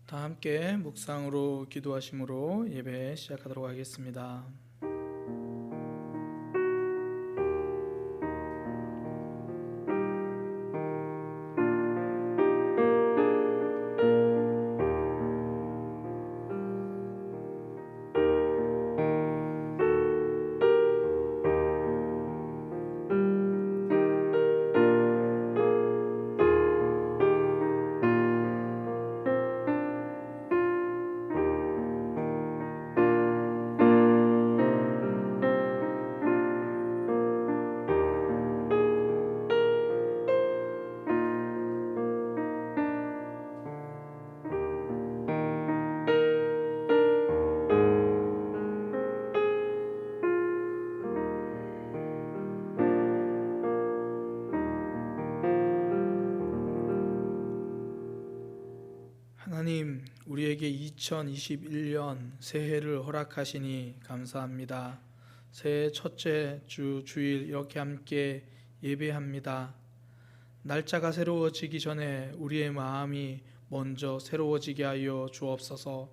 다 함께 묵상으로 기도하심으로 예배 시작하도록 하겠습니다. 하나님, 우리에게 2021년 새해를 허락하시니 감사합니다. 새해 첫째 주 주일 이렇게 함께 예배합니다. 날짜가 새로워지기 전에 우리의 마음이 먼저 새로워지게 하여 주옵소서.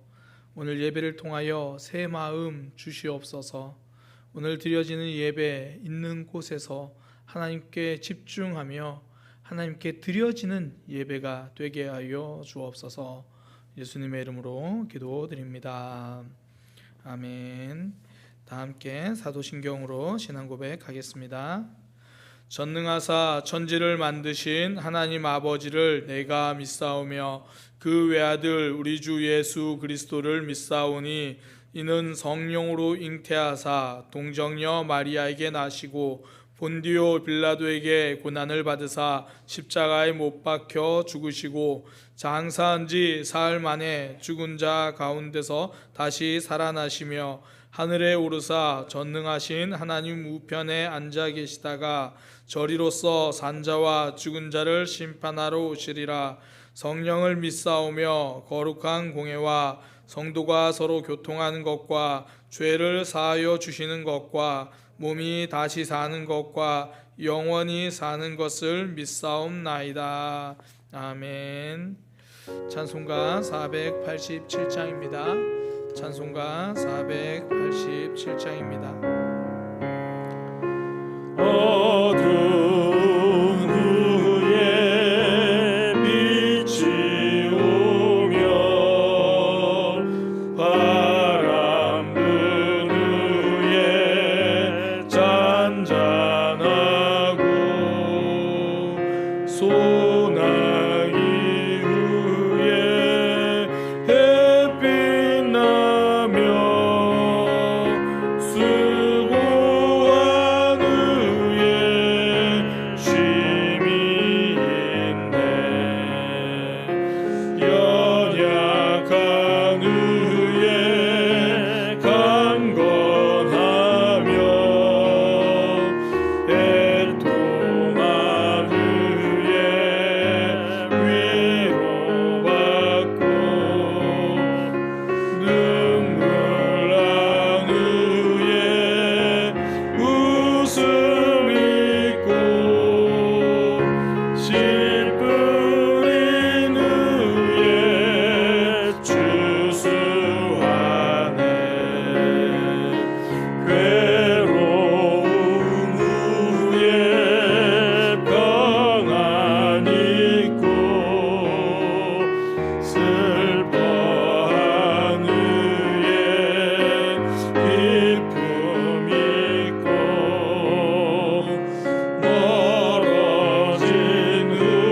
오늘 예배를 통하여 새 마음 주시옵소서. 오늘 드려지는 예배 있는 곳에서 하나님께 집중하며 하나님께 드려지는 예배가 되게 하여 주옵소서. 예수님의 이름으로 기도드립니다. 아멘. 다 함께 사도신경으로 신앙 고백하겠습니다. 전능하사 천지를 만드신 하나님 아버지를 내가 믿사오며 그 외아들 우리 주 예수 그리스도를 믿사오니 이는 성령으로 잉태하사 동정녀 마리아에게 나시고 본디오 빌라도에게 고난을 받으사 십자가에 못 박혀 죽으시고 장사한 지 사흘 만에 죽은 자 가운데서 다시 살아나시며 하늘에 오르사 전능하신 하나님 우편에 앉아 계시다가 저리로서 산자와 죽은 자를 심판하러 오시리라. 성령을 믿사오며 거룩한 공회와 성도가 서로 교통하는 것과 죄를 사하여 주시는 것과 몸이 다시 사는 것과 영원히 사는 것을 믿사옵나이다. 아멘. 찬송가 487장입니다. 찬송가 487장입니다. 어두운 후에 빛이 오며 바람 분 후에 잔잔하고 소나기 후에 햇빛 나며 수고한 후에 쉼이 있네. 연약한 후에 강건하며 애통한 후에 위로받고 눈물 난 후에 웃음 있고 씨 뿌린 후에 추수하네. 괴로움 후에 평안 있고 슬퍼한 후에 기쁨 있고 멀어진 후에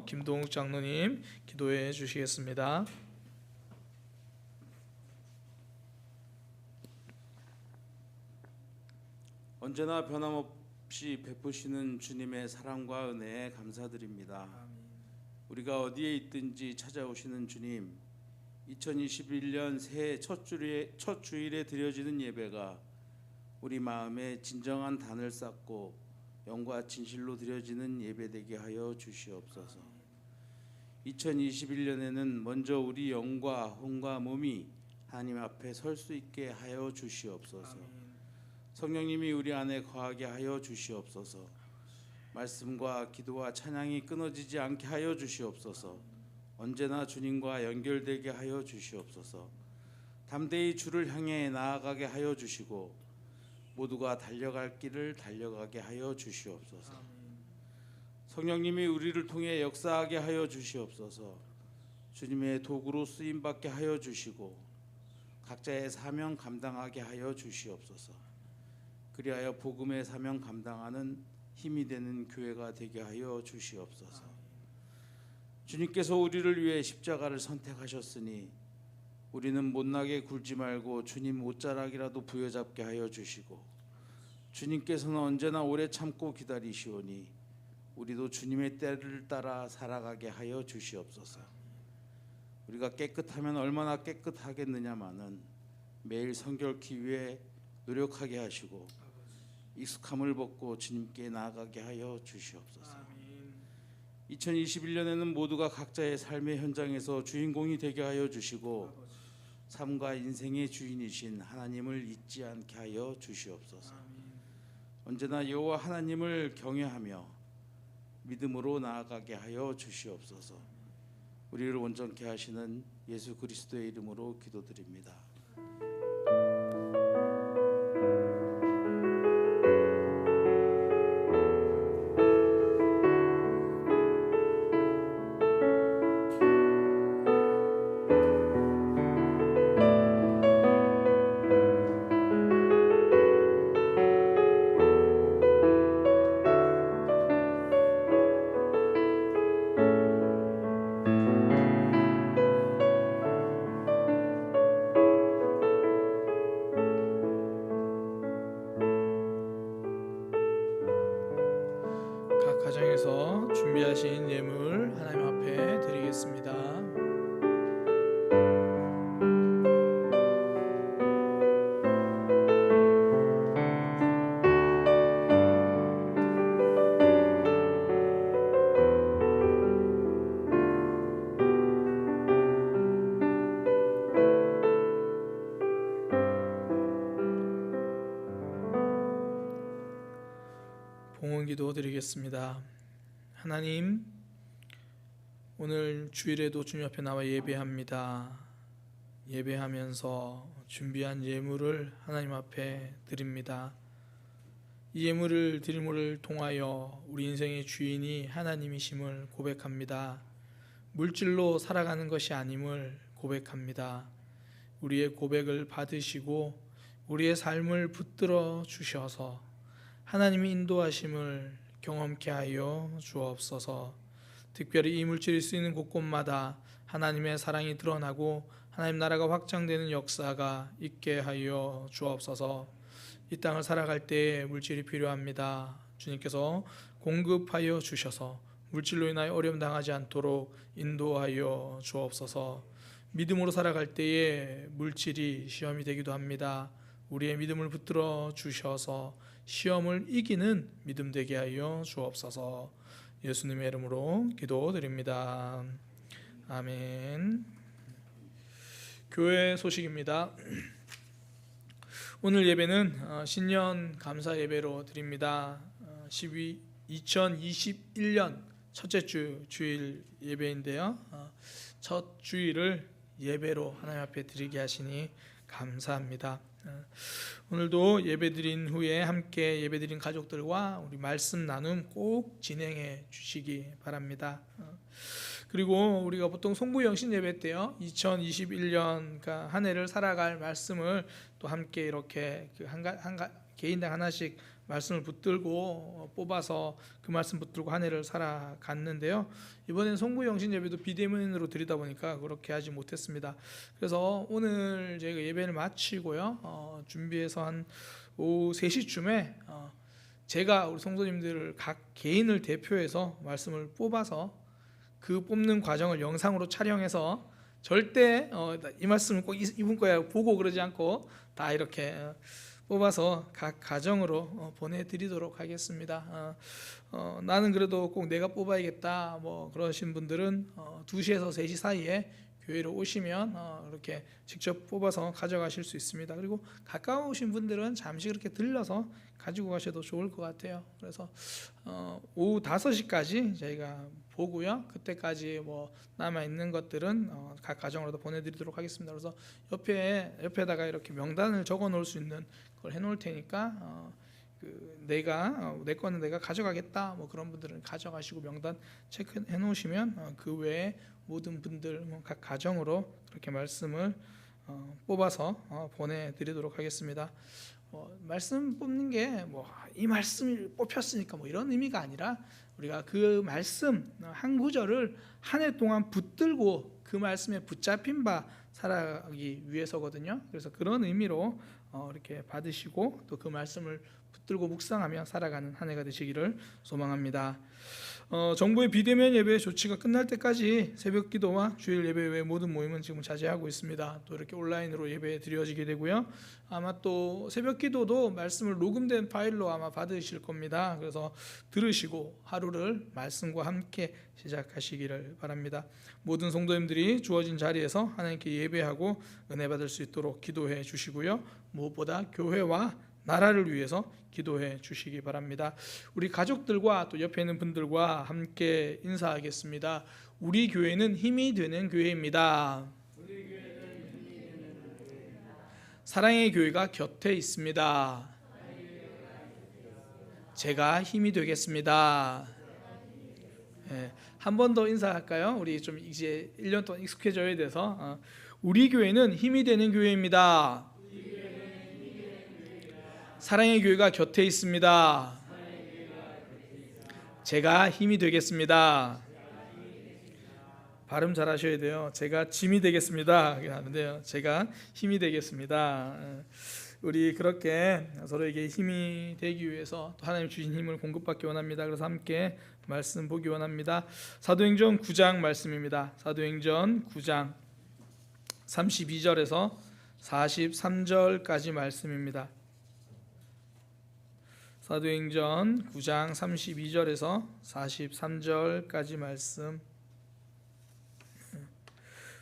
김동욱 장로님 기도해 주시겠습니다. 언제나 변함없이 베푸시는 주님의 사랑과 은혜에 감사드립니다. 우리가 어디에 있든지 찾아오시는 주님, 2021년 새해 첫 주일에 드려지는 예배가 우리 마음에 진정한 단을 쌓고 영과 진실로 드려지는 예배되게 하여 주시옵소서. 2021년에는 먼저 우리 영과 혼과 몸이 하나님 앞에 설 수 있게 하여 주시옵소서. 성령님이 우리 안에 거하게 하여 주시옵소서. 말씀과 기도와 찬양이 끊어지지 않게 하여 주시옵소서. 언제나 주님과 연결되게 하여 주시옵소서. 담대히 주를 향해 나아가게 하여 주시고 모두가 달려갈 길을 달려가게 하여 주시옵소서. 성령님이 우리를 통해 역사하게 하여 주시옵소서. 주님의 도구로 쓰임받게 하여 주시고 각자의 사명 감당하게 하여 주시옵소서. 그리하여 복음의 사명 감당하는 힘이 되는 교회가 되게 하여 주시옵소서. 주님께서 우리를 위해 십자가를 선택하셨으니 우리는 못나게 굴지 말고 주님 옷자락이라도 부여잡게 하여 주시고 주님께서는 언제나 오래 참고 기다리시오니 우리도 주님의 때를 따라 살아가게 하여 주시옵소서. 우리가 깨끗하면 얼마나 깨끗하겠느냐마는 매일 성결케 위해 노력하게 하시고 익숙함을 벗고 주님께 나아가게 하여 주시옵소서. 2021년에는 모두가 각자의 삶의 현장에서 주인공이 되게 하여 주시고 삶과 인생의 주인이신 하나님을 잊지 않게 하여 주시옵소서. 언제나 여호와 하나님을 경외하며 믿음으로 나아가게 하여 주시옵소서. 우리를 온전케 하시는 예수 그리스도의 이름으로 기도드립니다. 각 가정에서 준비하신 예물 하나님 앞에 드리겠습니다. 봉헌기도 드리겠습니다. 하나님, 오늘 주일에도 주님 앞에 나와 예배합니다. 예배하면서 준비한 예물을 하나님 앞에 드립니다. 이 예물을 드림을 통하여 우리 인생의 주인이 하나님이심을 고백합니다. 물질로 살아가는 것이 아님을 고백합니다. 우리의 고백을 받으시고 우리의 삶을 붙들어 주셔서 하나님의 인도하심을 경험케 하여 주옵소서. 특별히 이 물질이 쓰이는 곳곳마다 하나님의 사랑이 드러나고 하나님 나라가 확장되는 역사가 있게 하여 주옵소서. 이 땅을 살아갈 때에 물질이 필요합니다. 주님께서 공급하여 주셔서 물질로 인하여 어려움 당하지 않도록 인도하여 주옵소서. 믿음으로 살아갈 때에 물질이 시험이 되기도 합니다. 우리의 믿음을 붙들어 주셔서 시험을 이기는 믿음 되게 하여 주옵소서. 예수님의 이름으로 기도드립니다. 아멘. 교회 소식입니다. 오늘 예배는 신년 감사 예배로 드립니다. 2021년 첫째 주일 예배인데요. 첫 주일을 예배로 하나님 앞에 드리게 하시니 감사합니다. 오늘도 예배드린 후에 함께 예배드린 가족들과 우리 말씀 나눔 꼭 진행해 주시기 바랍니다. 그리고 우리가 보통 송부영신 예배 때요, 2021년 한 해를 살아갈 말씀을 또 함께 이렇게 개인당 하나씩 말씀을 붙들고 뽑아서 그 말씀 붙들고 한 해를 살아갔는데요. 이번엔 송구 영신 예배도 비대면으로 드리다 보니까 그렇게 하지 못했습니다. 그래서 오늘 저희가 예배를 마치고요, 준비해서 한 오후 3시쯤에 제가 우리 성도님들을 각 개인을 대표해서 말씀을 뽑아서 그 뽑는 과정을 영상으로 촬영해서 절대 이 말씀을 꼭 이분 거야 보고 그러지 않고 다 이렇게 뽑아서 각 가정으로 보내드리도록 하겠습니다. 나는 그래도 꼭 내가 뽑아야겠다 뭐 그러신 분들은 2시에서 3시 사이에 교회로 오시면 이렇게 직접 뽑아서 가져가실 수 있습니다. 그리고 가까우신 분들은 잠시 그렇게 들러서 가지고 가셔도 좋을 것 같아요. 그래서 오후 5시까지 저희가 보고요. 그때까지 뭐 남아 있는 것들은 각 가정으로도 보내드리도록 하겠습니다. 그래서 옆에다가 이렇게 명단을 적어 놓을 수 있는 걸 해놓을 테니까 내 거는 내가 가져가겠다 뭐 그런 분들은 가져가시고 명단 체크해 놓으시면 그 외에 모든 분들 각 가정으로 그렇게 말씀을 뽑아서 보내드리도록 하겠습니다. 말씀 뽑는 게 뭐 이 말씀이 뽑혔으니까 뭐 이런 의미가 아니라 우리가 그 말씀 한 구절을 한 해 동안 붙들고 그 말씀에 붙잡힌 바 살아가기 위해서거든요. 그래서 그런 의미로 이렇게 받으시고 또 그 말씀을 붙들고 묵상하며 살아가는 한 해가 되시기를 소망합니다. 정부의 비대면 예배 조치가 끝날 때까지 새벽 기도와 주일 예배 외 모든 모임은 지금 자제하고 있습니다. 또 이렇게 온라인으로 예배 드려지게 되고요. 아마 또 새벽 기도도 말씀을 녹음된 파일로 아마 받으실 겁니다. 그래서 들으시고 하루를 말씀과 함께 시작하시기를 바랍니다. 모든 성도님들이 주어진 자리에서 하나님께 예배하고 은혜 받을 수 있도록 기도해 주시고요. 무엇보다 교회와 나라를 위해서 기도해 주시기 바랍니다. 우리 가족들과 또 옆에 있는 분들과 함께 인사하겠습니다. 우리 교회는 힘이 되는 교회입니다. 사랑의 교회가 곁에 있습니다. 제가 힘이 되겠습니다. 한 번 더 인사할까요? 우리 좀 이제 1년 동안 익숙해져야 돼서 우리 교회는 힘이 되는 교회입니다. 사랑의 교회가 곁에 있습니다. 제가 힘이 되겠습니다. 발음 잘 하셔야 돼요. 제가 짐이 되겠습니다 하는데요, 제가 힘이 되겠습니다. 우리 그렇게 서로에게 힘이 되기 위해서 또 하나님 주신 힘을 공급받기 원합니다. 그래서 함께 말씀 보기 원합니다. 사도행전 9장 말씀입니다. 사도행전 9장 32절에서 43절까지 말씀입니다. 사도행전 9장 32절에서 43절까지 말씀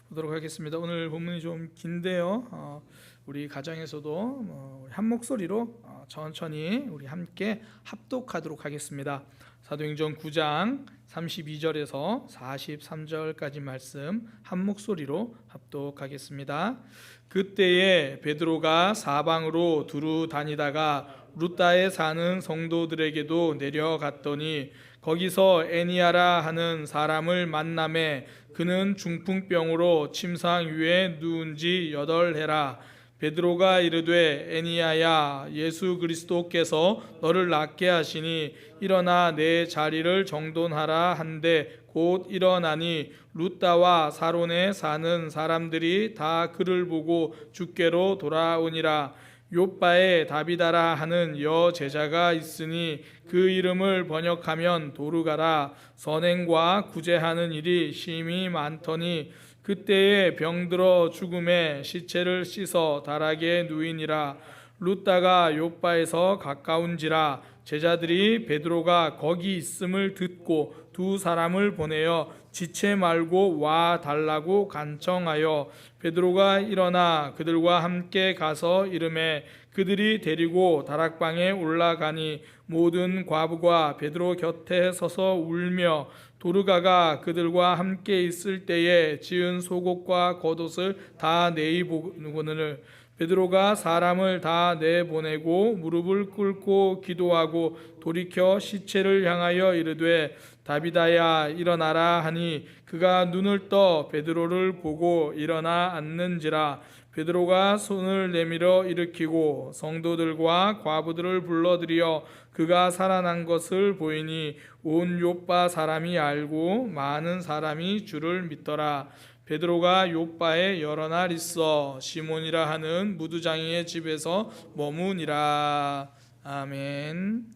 보도록 하겠습니다. 오늘 본문이 좀 긴데요, 우리 가정에서도 한 목소리로 천천히 우리 함께 합독하도록 하겠습니다. 사도행전 9장 32절에서 43절까지 말씀 한 목소리로 합독하겠습니다. 그때에 베드로가 사방으로 두루 다니다가 루따에 사는 성도들에게도 내려갔더니 거기서 에니아라 하는 사람을 만나매 그는 중풍병으로 침상 위에 누운 지 8해라. 베드로가 이르되 에니아야, 예수 그리스도께서 너를 낫게 하시니 일어나 내 자리를 정돈하라 한데 곧 일어나니 루따와 사론에 사는 사람들이 다 그를 보고 주께로 돌아오니라. 요빠에 다비다라 하는 여제자가 있으니 그 이름을 번역하면 도르가라. 선행과 구제하는 일이 심히 많더니 그때에 병들어 죽음에 시체를 씻어 다락에 누이니라. 루따가 요빠에서 가까운지라. 제자들이 베드로가 거기 있음을 듣고 두 사람을 보내어 지체 말고 와 달라고 간청하여 베드로가 일어나 그들과 함께 가서 이르매 그들이 데리고 다락방에 올라가니 모든 과부가 베드로 곁에 서서 울며 도르가가 그들과 함께 있을 때에 지은 속옷과 겉옷을 다 내입고는 베드로가 사람을 다 내보내고 무릎을 꿇고 기도하고 돌이켜 시체를 향하여 이르되 다비다야 일어나라 하니 그가 눈을 떠 베드로를 보고 일어나 앉는지라. 베드로가 손을 내밀어 일으키고 성도들과 과부들을 불러들여 그가 살아난 것을 보이니 온 욥바 사람이 알고 많은 사람이 주를 믿더라. 베드로가 욥바에 여러 날 있어 시몬이라 하는 무두장이의 집에서 머무니라. 아멘.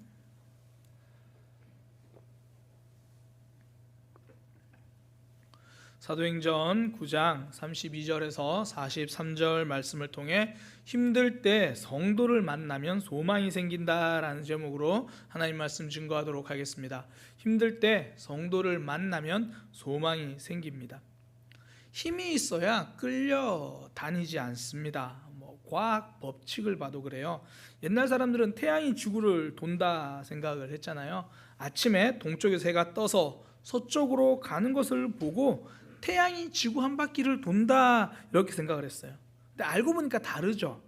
사도행전 9장 32절에서 43절 말씀을 통해 힘들 때 성도를 만나면 소망이 생긴다라는 제목으로 하나님 말씀 증거하도록 하겠습니다. 힘들 때 성도를 만나면 소망이 생깁니다. 힘이 있어야 끌려다니지 않습니다. 과학 법칙을 봐도 그래요. 옛날 사람들은 태양이 지구를 돈다 생각을 했잖아요. 아침에 동쪽에서 해가 떠서 서쪽으로 가는 것을 보고 태양이 지구 한 바퀴를 돈다 이렇게 생각을 했어요. 근데 알고 보니까 다르죠.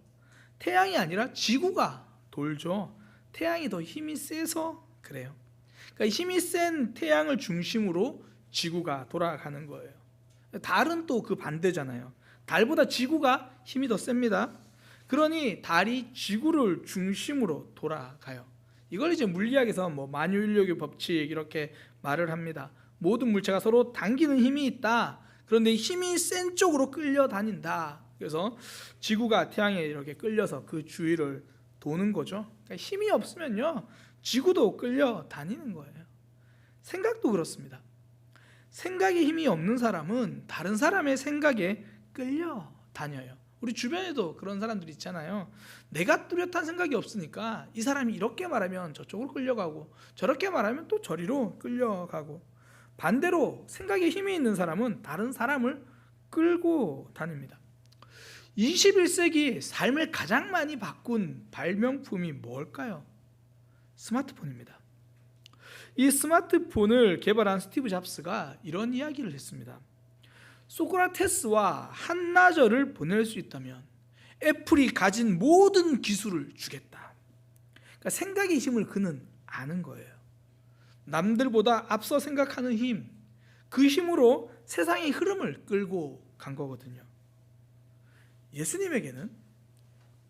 태양이 아니라 지구가 돌죠. 태양이 더 힘이 세서 그래요. 그러니까 힘이 센 태양을 중심으로 지구가 돌아가는 거예요. 달은 또 그 반대잖아요. 달보다 지구가 힘이 더 셉니다. 그러니 달이 지구를 중심으로 돌아가요. 이걸 이제 물리학에서 만유인력의 법칙 이렇게 말을 합니다. 모든 물체가 서로 당기는 힘이 있다. 그런데 힘이 센 쪽으로 끌려다닌다. 그래서 지구가 태양에 이렇게 끌려서 그 주위를 도는 거죠. 그러니까 힘이 없으면요, 지구도 끌려다니는 거예요. 생각도 그렇습니다. 생각에 힘이 없는 사람은 다른 사람의 생각에 끌려다녀요. 우리 주변에도 그런 사람들이 있잖아요. 내가 뚜렷한 생각이 없으니까 이 사람이 이렇게 말하면 저쪽으로 끌려가고 저렇게 말하면 또 저리로 끌려가고, 반대로 생각에 힘이 있는 사람은 다른 사람을 끌고 다닙니다. 21세기 삶을 가장 많이 바꾼 발명품이 뭘까요? 스마트폰입니다. 이 스마트폰을 개발한 스티브 잡스가 이런 이야기를 했습니다. 소크라테스와 한나절을 보낼 수 있다면 애플이 가진 모든 기술을 주겠다. 그러니까 생각의 힘을 그는 아는 거예요. 남들보다 앞서 생각하는 힘, 그 힘으로 세상의 흐름을 끌고 간 거거든요. 예수님에게는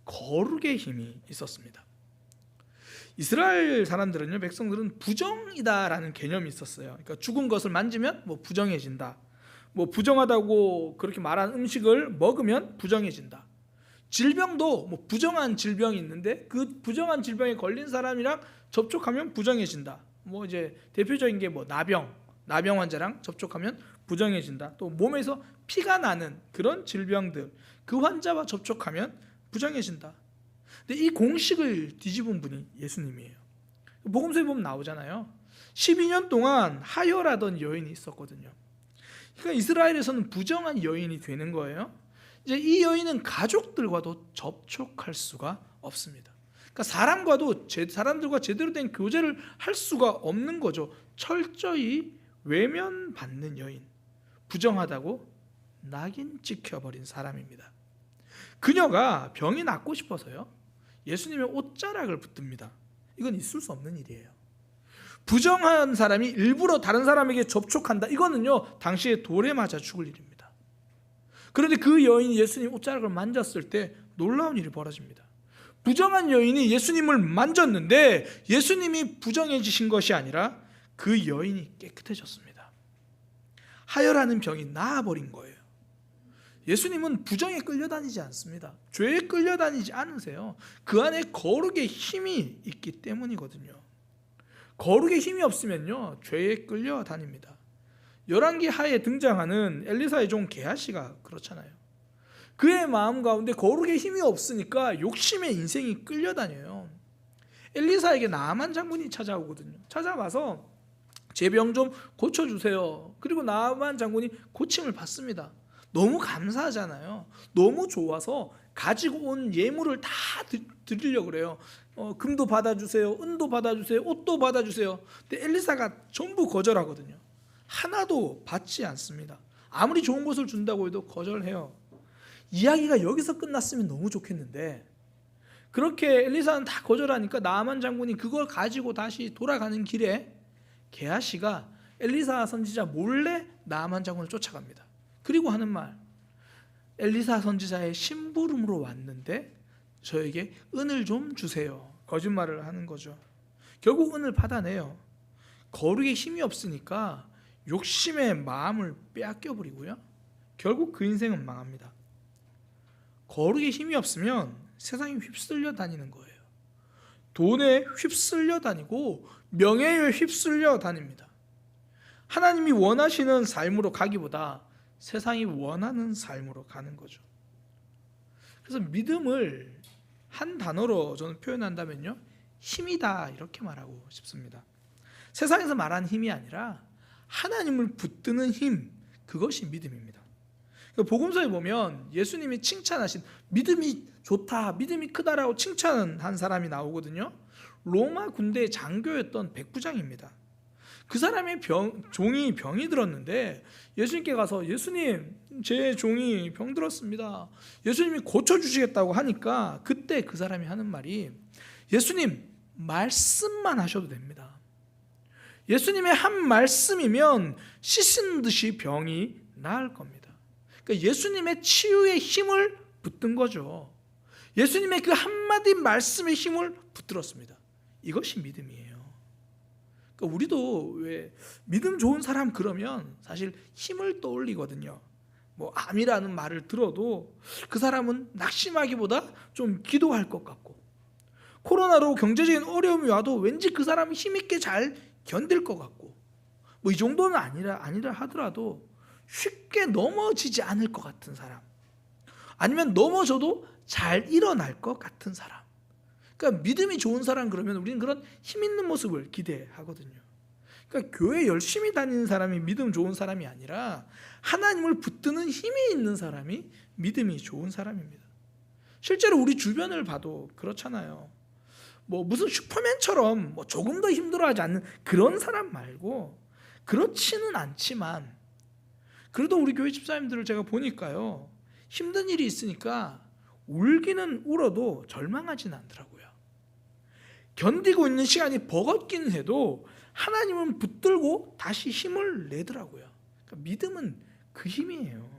거룩의 힘이 있었습니다. 이스라엘 사람들은요, 백성들은 부정이다라는 개념이 있었어요. 그러니까 죽은 것을 만지면 부정해진다. 부정하다고 그렇게 말한 음식을 먹으면 부정해진다. 질병도 부정한 질병이 있는데 그 부정한 질병에 걸린 사람이랑 접촉하면 부정해진다. 이제 대표적인 게 나병 환자랑 접촉하면 부정해진다. 또 몸에서 피가 나는 그런 질병들, 그 환자와 접촉하면 부정해진다. 근데 이 공식을 뒤집은 분이 예수님이에요. 복음서에 보면 나오잖아요. 12년 동안 하혈하던 여인이 있었거든요. 그러니까 이스라엘에서는 부정한 여인이 되는 거예요. 이제 이 여인은 가족들과도 접촉할 수가 없습니다. 그러니까 사람들과 제대로 된 교제를 할 수가 없는 거죠. 철저히 외면받는 여인, 부정하다고 낙인 찍혀버린 사람입니다. 그녀가 병이 낫고 싶어서요, 예수님의 옷자락을 붙듭니다. 이건 있을 수 없는 일이에요. 부정한 사람이 일부러 다른 사람에게 접촉한다, 이거는요 당시에 돌에 맞아 죽을 일입니다. 그런데 그 여인이 예수님 옷자락을 만졌을 때 놀라운 일이 벌어집니다. 부정한 여인이 예수님을 만졌는데 예수님이 부정해지신 것이 아니라 그 여인이 깨끗해졌습니다. 하혈하는 병이 나아버린 거예요. 예수님은 부정에 끌려다니지 않습니다. 죄에 끌려다니지 않으세요. 그 안에 거룩의 힘이 있기 때문이거든요. 거룩의 힘이 없으면요 죄에 끌려다닙니다. 열왕기 하에 등장하는 엘리사의 종 게하시가 그렇잖아요. 그의 마음 가운데 거룩의 힘이 없으니까 욕심의 인생이 끌려다녀요. 엘리사에게 나아만 장군이 찾아오거든요. 찾아와서 제 병 좀 고쳐주세요. 그리고 나아만 장군이 고침을 받습니다. 너무 감사하잖아요. 너무 좋아서 가지고 온 예물을 다 드리려고 그래요. 금도 받아주세요, 은도 받아주세요, 옷도 받아주세요. 근데 엘리사가 전부 거절하거든요. 하나도 받지 않습니다. 아무리 좋은 것을 준다고 해도 거절해요. 이야기가 여기서 끝났으면 너무 좋겠는데 그렇게 엘리사는 다 거절하니까 나아만 장군이 그걸 가지고 다시 돌아가는 길에 게하시가 엘리사 선지자 몰래 나아만 장군을 쫓아갑니다. 그리고 하는 말, 엘리사 선지자의 심부름으로 왔는데 저에게 은을 좀 주세요. 거짓말을 하는 거죠. 결국 은을 받아내요. 거룩에 힘이 없으니까 욕심의 마음을 빼앗겨 버리고요. 결국 그 인생은 망합니다. 거룩에 힘이 없으면 세상에 휩쓸려 다니는 거예요. 돈에 휩쓸려 다니고 명예에 휩쓸려 다닙니다. 하나님이 원하시는 삶으로 가기보다 세상이 원하는 삶으로 가는 거죠. 그래서 믿음을 한 단어로 저는 표현한다면요, 힘이다 이렇게 말하고 싶습니다. 세상에서 말하는 힘이 아니라 하나님을 붙드는 힘, 그것이 믿음입니다. 복음서에 보면 예수님이 칭찬하신 믿음이 좋다, 믿음이 크다라고 칭찬한 사람이 나오거든요. 로마 군대의 장교였던 백부장입니다. 그 사람의 종이 병이 들었는데 예수님께 가서 예수님, 제 종이 병 들었습니다. 예수님이 고쳐주시겠다고 하니까 그때 그 사람이 하는 말이, 예수님 말씀만 하셔도 됩니다. 예수님의 한 말씀이면 씻은 듯이 병이 나을 겁니다. 그러니까 예수님의 치유의 힘을 붙든 거죠. 예수님의 그 한마디 말씀의 힘을 붙들었습니다. 이것이 믿음이에요. 그러니까 우리도 왜 믿음 좋은 사람 그러면 사실 힘을 떠올리거든요. 뭐 암이라는 말을 들어도 그 사람은 낙심하기보다 좀 기도할 것 같고, 코로나로 경제적인 어려움이 와도 왠지 그 사람이 힘있게 잘 견딜 것 같고, 뭐 이 정도는 아니라 하더라도 쉽게 넘어지지 않을 것 같은 사람, 아니면 넘어져도 잘 일어날 것 같은 사람. 그러니까 믿음이 좋은 사람 그러면 우리는 그런 힘 있는 모습을 기대하거든요. 그러니까 교회 열심히 다니는 사람이 믿음 좋은 사람이 아니라 하나님을 붙드는 힘이 있는 사람이 믿음이 좋은 사람입니다. 실제로 우리 주변을 봐도 그렇잖아요. 뭐 무슨 슈퍼맨처럼 뭐 조금 더 힘들어하지 않는 그런 사람 말고, 그렇지는 않지만 그래도 우리 교회 집사님들을 제가 보니까요, 힘든 일이 있으니까 울기는 울어도 절망하지는 않더라고요. 견디고 있는 시간이 버겁긴 해도 하나님은 붙들고 다시 힘을 내더라고요. 그러니까 믿음은 그 힘이에요.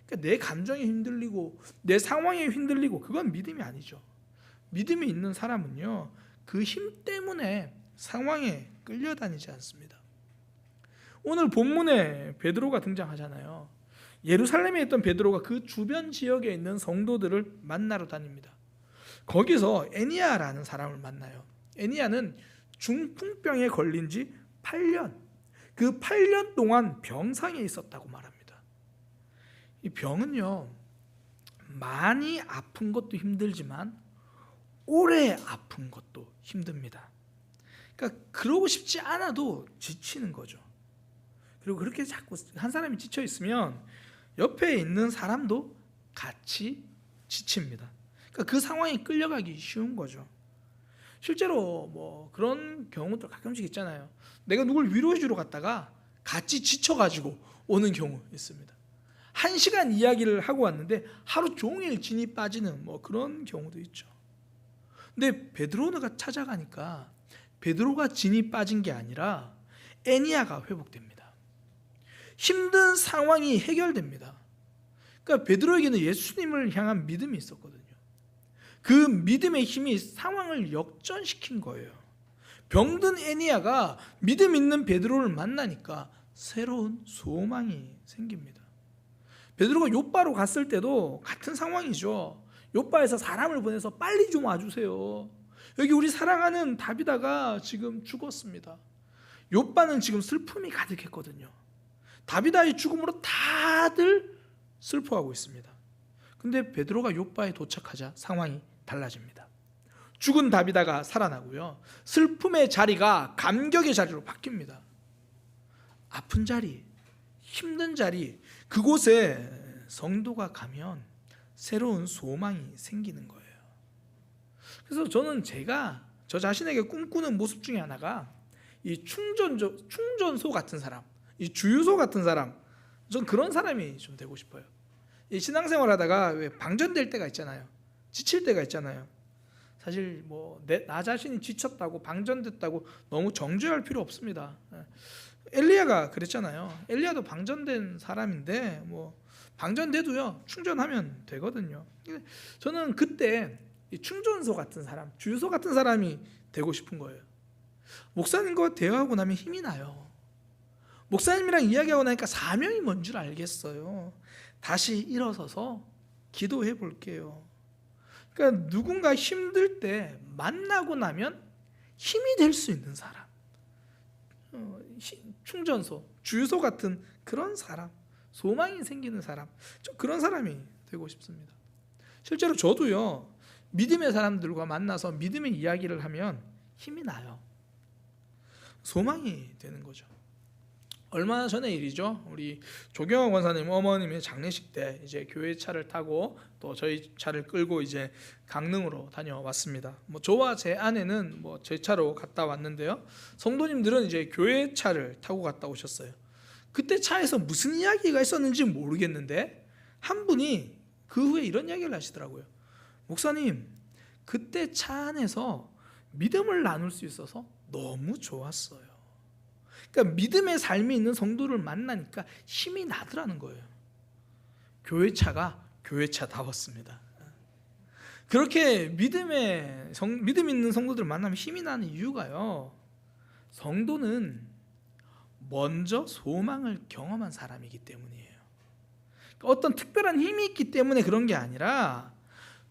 그러니까 내 감정에 흔들리고 내 상황에 흔들리고 그건 믿음이 아니죠. 믿음이 있는 사람은요, 그 힘 때문에 상황에 끌려다니지 않습니다. 오늘 본문에 베드로가 등장하잖아요. 예루살렘에 있던 베드로가 그 주변 지역에 있는 성도들을 만나러 다닙니다. 거기서 애니야라는 사람을 만나요. 애니야는 중풍병에 걸린 지 8년, 그 8년 동안 병상에 있었다고 말합니다. 이 병은요, 많이 아픈 것도 힘들지만 오래 아픈 것도 힘듭니다. 그러니까 그러고 싶지 않아도 지치는 거죠. 그리고 그렇게 자꾸 한 사람이 지쳐 있으면 옆에 있는 사람도 같이 지칩니다. 그러니까 그 상황에 끌려가기 쉬운 거죠. 실제로 뭐 그런 경우도 가끔씩 있잖아요. 내가 누굴 위로해 주러 갔다가 같이 지쳐가지고 오는 경우 있습니다. 1시간 이야기를 하고 왔는데 하루 종일 진이 빠지는 뭐 그런 경우도 있죠. 근데 베드로가 찾아가니까 베드로가 진이 빠진 게 아니라 애니야가 회복됩니다. 힘든 상황이 해결됩니다. 그러니까 베드로에게는 예수님을 향한 믿음이 있었거든요. 그 믿음의 힘이 상황을 역전시킨 거예요. 병든 애니야가 믿음 있는 베드로를 만나니까 새로운 소망이 생깁니다. 베드로가 요빠로 갔을 때도 같은 상황이죠. 요빠에서 사람을 보내서 빨리 좀 와주세요. 여기 우리 사랑하는 다비다가 지금 죽었습니다. 요빠는 지금 슬픔이 가득했거든요. 다비다의 죽음으로 다들 슬퍼하고 있습니다. 근데 베드로가 요빠에 도착하자 상황이 달라집니다. 죽은 다비다가 살아나고요, 슬픔의 자리가 감격의 자리로 바뀝니다. 아픈 자리, 힘든 자리, 그곳에 성도가 가면 새로운 소망이 생기는 거예요. 그래서 저는 제가 저 자신에게 꿈꾸는 모습 중에 하나가 이 충전소 같은 사람, 이 주유소 같은 사람, 전 그런 사람이 좀 되고 싶어요. 이 신앙생활 하다가 왜 방전될 때가 있잖아요. 지칠 때가 있잖아요. 사실 뭐 나 자신이 지쳤다고 방전됐다고 너무 정죄할 필요 없습니다. 엘리야가 그랬잖아요. 엘리야도 방전된 사람인데 뭐 방전돼도요 충전하면 되거든요. 저는 그때 이 충전소 같은 사람, 주유소 같은 사람이 되고 싶은 거예요. 목사님과 대화하고 나면 힘이 나요. 목사님이랑 이야기하고 나니까 사명이 뭔 줄 알겠어요. 다시 일어서서 기도해 볼게요. 그러니까 누군가 힘들 때 만나고 나면 힘이 될 수 있는 사람, 충전소, 주유소 같은 그런 사람, 소망이 생기는 사람, 그런 사람이 되고 싶습니다. 실제로 저도요 믿음의 사람들과 만나서 믿음의 이야기를 하면 힘이 나요. 소망이 되는 거죠. 얼마 전의 일이죠. 우리 조경화 권사님 어머님의 장례식 때 이제 교회 차를 타고 또 저희 차를 끌고 이제 강릉으로 다녀왔습니다. 뭐 저와 제 아내는 뭐 제 차로 갔다 왔는데요. 성도님들은 이제 교회 차를 타고 갔다 오셨어요. 그때 차에서 무슨 이야기가 있었는지 모르겠는데 한 분이 그 후에 이런 이야기를 하시더라고요. 목사님, 그때 차 안에서 믿음을 나눌 수 있어서 너무 좋았어요. 그러니까 믿음의 삶이 있는 성도를 만나니까 힘이 나더라는 거예요. 교회차가 교회차다웠습니다. 그렇게 믿음 있는 성도들을 만나면 힘이 나는 이유가요, 성도는 먼저 소망을 경험한 사람이기 때문이에요. 그러니까 어떤 특별한 힘이 있기 때문에 그런 게 아니라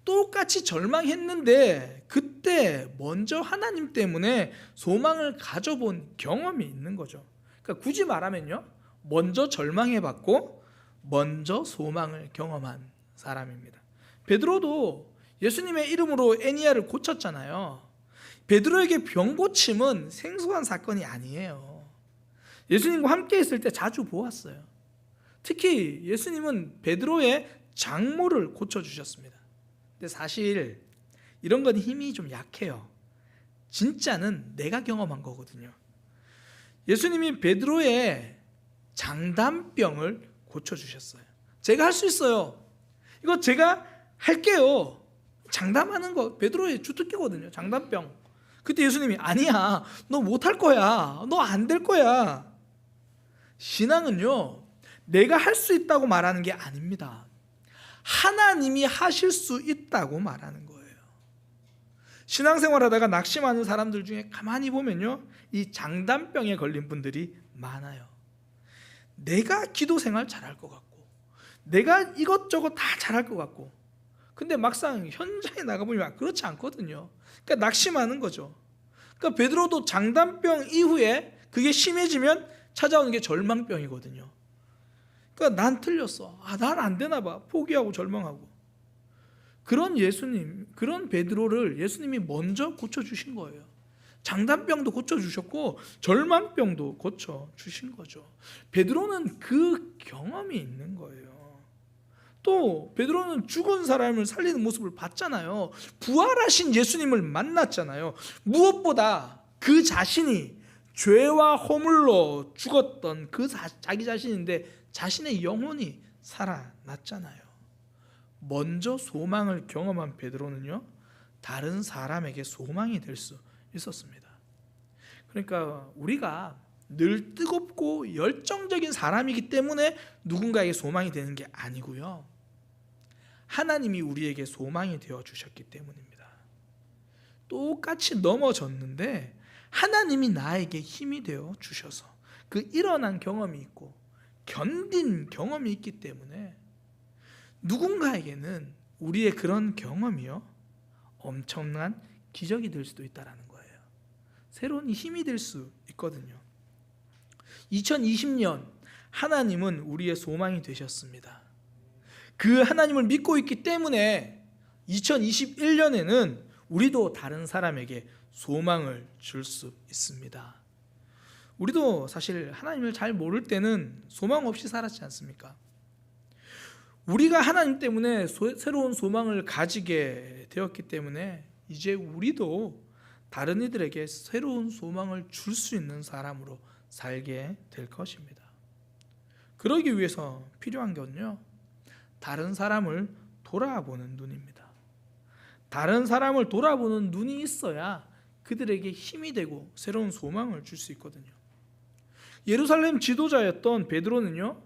똑같이 절망했는데 그때 먼저 하나님 때문에 소망을 가져본 경험이 있는 거죠. 그러니까 굳이 말하면요, 먼저 절망해봤고 먼저 소망을 경험한 사람입니다. 베드로도 예수님의 이름으로 애니야를 고쳤잖아요. 베드로에게 병 고침은 생소한 사건이 아니에요. 예수님과 함께 있을 때 자주 보았어요. 특히 예수님은 베드로의 장모를 고쳐주셨습니다. 근데 사실 이런 건 힘이 좀 약해요. 진짜는 내가 경험한 거거든요. 예수님이 베드로의 장담병을 고쳐주셨어요. 제가 할 수 있어요. 이거 제가 할게요. 장담하는 거 베드로의 주특기거든요. 장담병. 그때 예수님이 아니야, 너 못할 거야, 너 안 될 거야. 신앙은요, 내가 할 수 있다고 말하는 게 아닙니다. 하나님이 하실 수 있다고 말하는 거예요. 신앙생활하다가 낙심하는 사람들 중에 가만히 보면요, 이 장담병에 걸린 분들이 많아요. 내가 기도생활 잘할 것 같고 내가 이것저것 다 잘할 것 같고, 근데 막상 현장에 나가보면 그렇지 않거든요. 그러니까 낙심하는 거죠. 그러니까 베드로도 장담병 이후에 그게 심해지면 찾아오는 게 절망병이거든요. 그러니까 난 틀렸어, 난 안 되나 봐, 포기하고 절망하고. 그런 예수님, 그런 베드로를 예수님이 먼저 고쳐주신 거예요. 장담병도 고쳐주셨고 절망병도 고쳐주신 거죠. 베드로는 그 경험이 있는 거예요. 또 베드로는 죽은 사람을 살리는 모습을 봤잖아요. 부활하신 예수님을 만났잖아요. 무엇보다 그 자신이 죄와 허물로 죽었던 그 자기 자신인데 자신의 영혼이 살아났잖아요. 먼저 소망을 경험한 베드로는요, 다른 사람에게 소망이 될 수 있었습니다. 그러니까 우리가 늘 뜨겁고 열정적인 사람이기 때문에 누군가에게 소망이 되는 게 아니고요, 하나님이 우리에게 소망이 되어 주셨기 때문입니다. 똑같이 넘어졌는데 하나님이 나에게 힘이 되어 주셔서 그 일어난 경험이 있고 견딘 경험이 있기 때문에 누군가에게는 우리의 그런 경험이요, 엄청난 기적이 될 수도 있다는 거예요. 새로운 힘이 될 수 있거든요. 2020년 하나님은 우리의 소망이 되셨습니다. 그 하나님을 믿고 있기 때문에 2021년에는 우리도 다른 사람에게 소망을 줄 수 있습니다. 우리도 사실 하나님을 잘 모를 때는 소망 없이 살았지 않습니까? 우리가 하나님 때문에 새로운 소망을 가지게 되었기 때문에 이제 우리도 다른 이들에게 새로운 소망을 줄 수 있는 사람으로 살게 될 것입니다. 그러기 위해서 필요한 건요, 다른 사람을 돌아보는 눈입니다. 다른 사람을 돌아보는 눈이 있어야 그들에게 힘이 되고 새로운 소망을 줄 수 있거든요. 예루살렘 지도자였던 베드로는요,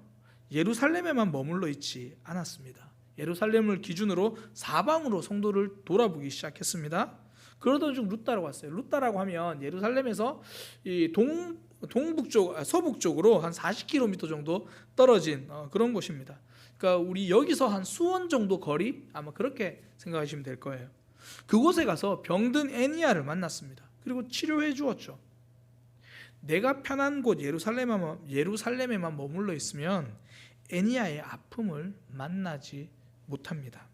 예루살렘에만 머물러 있지 않았습니다. 예루살렘을 기준으로 사방으로 성도를 돌아보기 시작했습니다. 그러던 중 루다로 왔어요. 루다라고 하면 예루살렘에서 이 서북쪽으로 한 40km 정도 떨어진 그런 곳입니다. 그러니까 우리 여기서 한 수원 정도 거리, 아마 그렇게 생각하시면 될 거예요. 그곳에 가서 병든 애니야를 만났습니다. 그리고 치료해 주었죠. 내가 편한 곳 예루살렘에만 머물러 있으면 애니야의 아픔을 만나지 못합니다.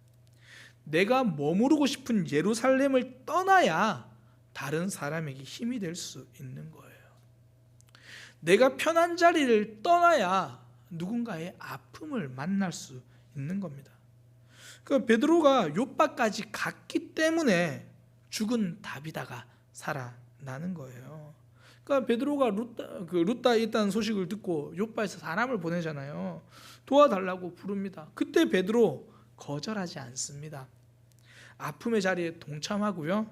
내가 머무르고 싶은 예루살렘을 떠나야 다른 사람에게 힘이 될 수 있는 거예요. 내가 편한 자리를 떠나야 누군가의 아픔을 만날 수 있는 겁니다. 그 베드로가 요빠까지 갔기 때문에 죽은 다비다가 살아나는 거예요. 그러니까 베드로가 루다에 있다는 소식을 듣고 요빠에서 사람을 보내잖아요. 도와달라고 부릅니다. 그때 베드로 거절하지 않습니다. 아픔의 자리에 동참하고요,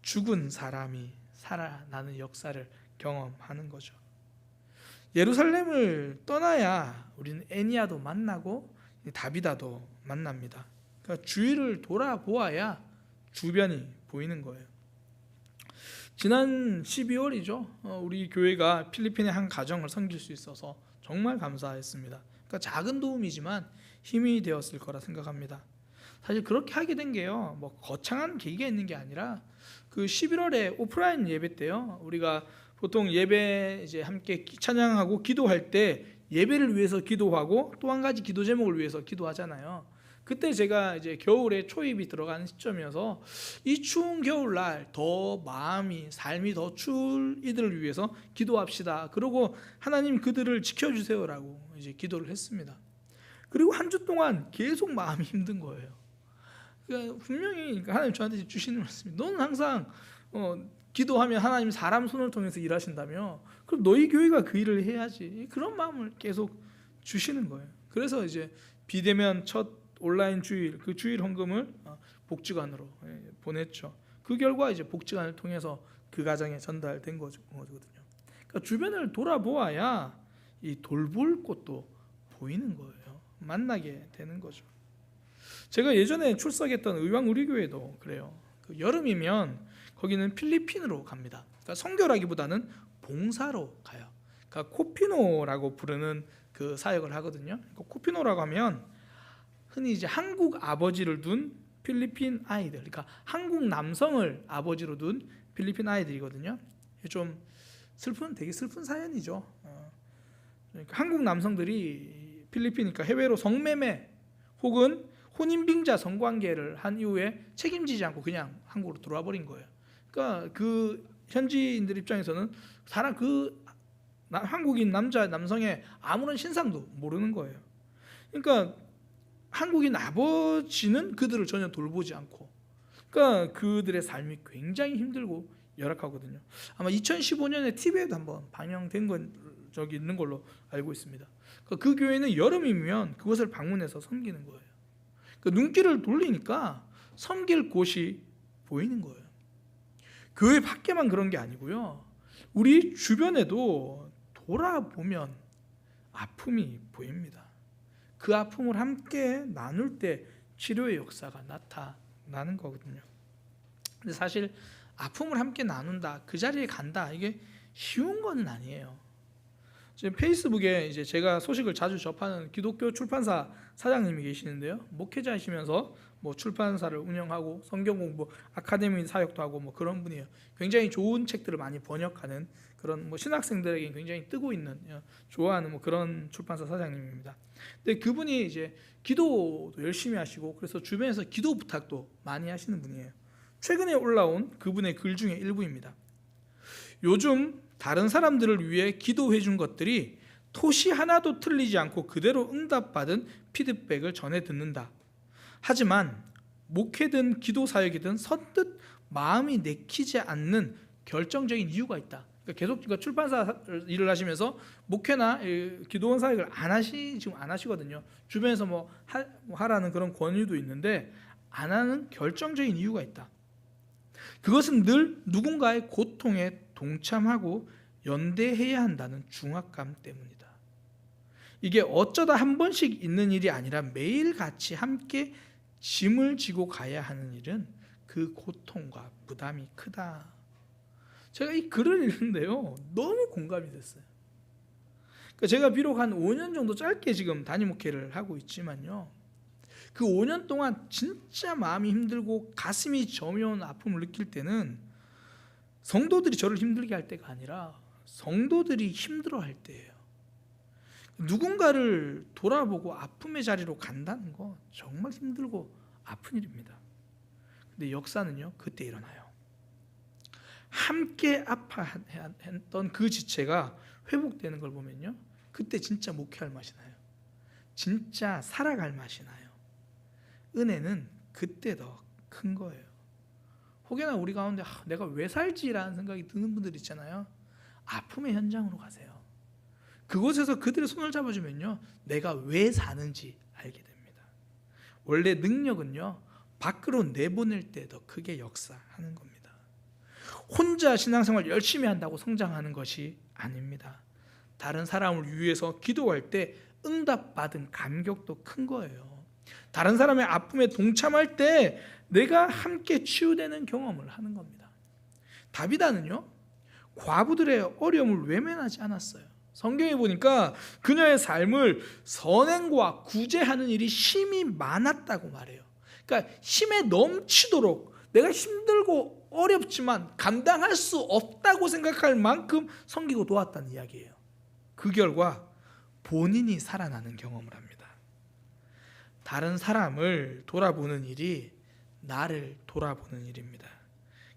죽은 사람이 살아나는 역사를 경험하는 거죠. 예루살렘을 떠나야 우리는 애니야도 만나고 다비다도 만납니다. 그러니까 주위를 돌아보아야 주변이 보이는 거예요. 지난 12월이죠. 우리 교회가 필리핀의 한 가정을 섬길 수 있어서 정말 감사했습니다. 그러니까 작은 도움이지만 힘이 되었을 거라 생각합니다. 사실 그렇게 하게 된 게요, 뭐 거창한 계기가 있는 게 아니라 그 11월에 오프라인 예배 때요, 우리가 보통 예배 이제 함께 찬양하고 기도할 때 예배를 위해서 기도하고 또 한 가지 기도 제목을 위해서 기도하잖아요. 그때 제가 이제 겨울에 초입이 들어가는 시점이어서 이 추운 겨울날 더 삶이 더 추울 이들을 위해서 기도합시다. 그리고 하나님 그들을 지켜주세요라고 이제 기도를 했습니다. 그리고 한 주 동안 계속 마음이 힘든 거예요. 그러니까 분명히 하나님 저한테 주시는 말씀이, 너는 항상 기도하면 하나님 사람 손을 통해서 일하신다며, 그럼 너희 교회가 그 일을 해야지. 그런 마음을 계속 주시는 거예요. 그래서 이제 비대면 첫 온라인 주일, 그 주일 헌금을 복지관으로 보냈죠. 그 결과 이제 복지관을 통해서 그 가정에 전달된 거거든요. 그러니까 주변을 돌아보아야 이 돌볼 곳도 보이는 거예요. 만나게 되는 거죠. 제가 예전에 출석했던 의왕우리교회도 그래요. 그 여름이면 거기는 필리핀으로 갑니다. 그러니까 선교라기보다는 봉사로 가요. 그러니까 코피노라고 부르는 그 사역을 하거든요. 그러니까 코피노라고 하면 흔히 이제 한국 아버지를 둔 필리핀 아이들, 그러니까 한국 남성을 아버지로 둔 필리핀 아이들이거든요. 좀 되게 슬픈 사연이죠. 그러니까 한국 남성들이 필리핀이니까 해외로 성매매 혹은 혼인빙자 성관계를 한 이후에 책임지지 않고 그냥 한국으로 들어와 버린 거예요. 그러니까 그 현지인들 입장에서는 한국인 남성의 아무런 신상도 모르는 거예요. 그러니까 한국인 아버지는 그들을 전혀 돌보지 않고, 그러니까 그들의 삶이 굉장히 힘들고 열악하거든요. 아마 2015년에 TV에도 한번 방영된 적이 있는 걸로 알고 있습니다. 그 교회는 여름이면 그것을 방문해서 섬기는 거예요. 눈길을 돌리니까 섬길 곳이 보이는 거예요. 교회 밖에만 그런 게 아니고요, 우리 주변에도 돌아보면 아픔이 보입니다. 그 아픔을 함께 나눌 때 치료의 역사가 나타나는 거거든요. 근데 사실 아픔을 함께 나눈다, 그 자리에 간다, 이게 쉬운 건 아니에요. 지금 페이스북에 이제 제가 소식을 자주 접하는 기독교 출판사 사장님이 계시는데요, 목회자이시면서 뭐 출판사를 운영하고 성경 공부 아카데미 사역도 하고 뭐 그런 분이에요. 굉장히 좋은 책들을 많이 번역하는 그런 뭐 신학생들에게 굉장히 뜨고 있는, 좋아하는 뭐 그런 출판사 사장님입니다. 근데 그분이 이제 기도도 열심히 하시고 그래서 주변에서 기도 부탁도 많이 하시는 분이에요. 최근에 올라온 그분의 글 중에 일부입니다. 요즘 다른 사람들을 위해 기도해 준 것들이 토시 하나도 틀리지 않고 그대로 응답받은 피드백을 전해 듣는다. 하지만 목회든 기도 사역이든 선뜻 마음이 내키지 않는 결정적인 이유가 있다. 그러니까 출판사 일을 하시면서 목회나 기도원 사역을 지금 안 하시거든요. 주변에서 뭐 하라는 그런 권유도 있는데 안 하는 결정적인 이유가 있다. 그것은 늘 누군가의 고통에 동참하고 연대해야 한다는 중압감 때문이다. 이게 어쩌다 한 번씩 있는 일이 아니라 매일같이 함께 짐을 지고 가야 하는 일은 그 고통과 부담이 크다. 제가 이 글을 읽는데요, 너무 공감이 됐어요. 그러니까 제가 비록 한 5년 정도 짧게 지금 단임 목회를 하고 있지만요, 그 5년 동안 진짜 마음이 힘들고 가슴이 저며온 아픔을 느낄 때는 성도들이 저를 힘들게 할 때가 아니라 성도들이 힘들어할 때예요. 누군가를 돌아보고 아픔의 자리로 간다는 거 정말 힘들고 아픈 일입니다. 근데 역사는요, 그때 일어나요. 함께 아파했던 그 지체가 회복되는 걸 보면요, 그때 진짜 목회할 맛이 나요. 진짜 살아갈 맛이 나요. 은혜는 그때 더 큰 거예요. 혹여나 우리 가운데 내가 왜 살지라는 생각이 드는 분들 있잖아요. 아픔의 현장으로 가세요. 그곳에서 그들의 손을 잡아주면요, 내가 왜 사는지 알게 됩니다. 원래 능력은요, 밖으로 내보낼 때 더 크게 역사하는 겁니다. 혼자 신앙생활 열심히 한다고 성장하는 것이 아닙니다. 다른 사람을 위해서 기도할 때 응답받은 감격도 큰 거예요. 다른 사람의 아픔에 동참할 때 내가 함께 치유되는 경험을 하는 겁니다. 다비다는요, 과부들의 어려움을 외면하지 않았어요. 성경에 보니까 그녀의 삶을 선행과 구제하는 일이 심히 많았다고 말해요. 그러니까 힘에 넘치도록 내가 힘들고 어렵지만 감당할 수 없다고 생각할 만큼 섬기고 도왔다는 이야기예요. 그 결과 본인이 살아나는 경험을 합니다. 다른 사람을 돌아보는 일이 나를 돌아보는 일입니다.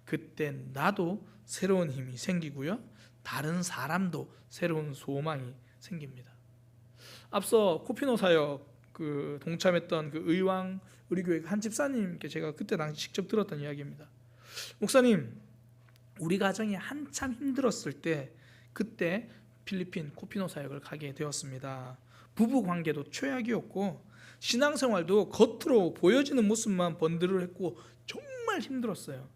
그때 나도 새로운 힘이 생기고요, 다른 사람도 새로운 소망이 생깁니다. 앞서 코피노 사역 동참했던 그 의왕 우리교회 한 집사님께 제가 그때 당시 직접 들었던 이야기입니다. 목사님, 우리 가정이 한참 힘들었을 때 그때 필리핀 코피노 사역을 가게 되었습니다. 부부 관계도 최악이었고 신앙생활도 겉으로 보여지는 모습만 번들을 했고 정말 힘들었어요.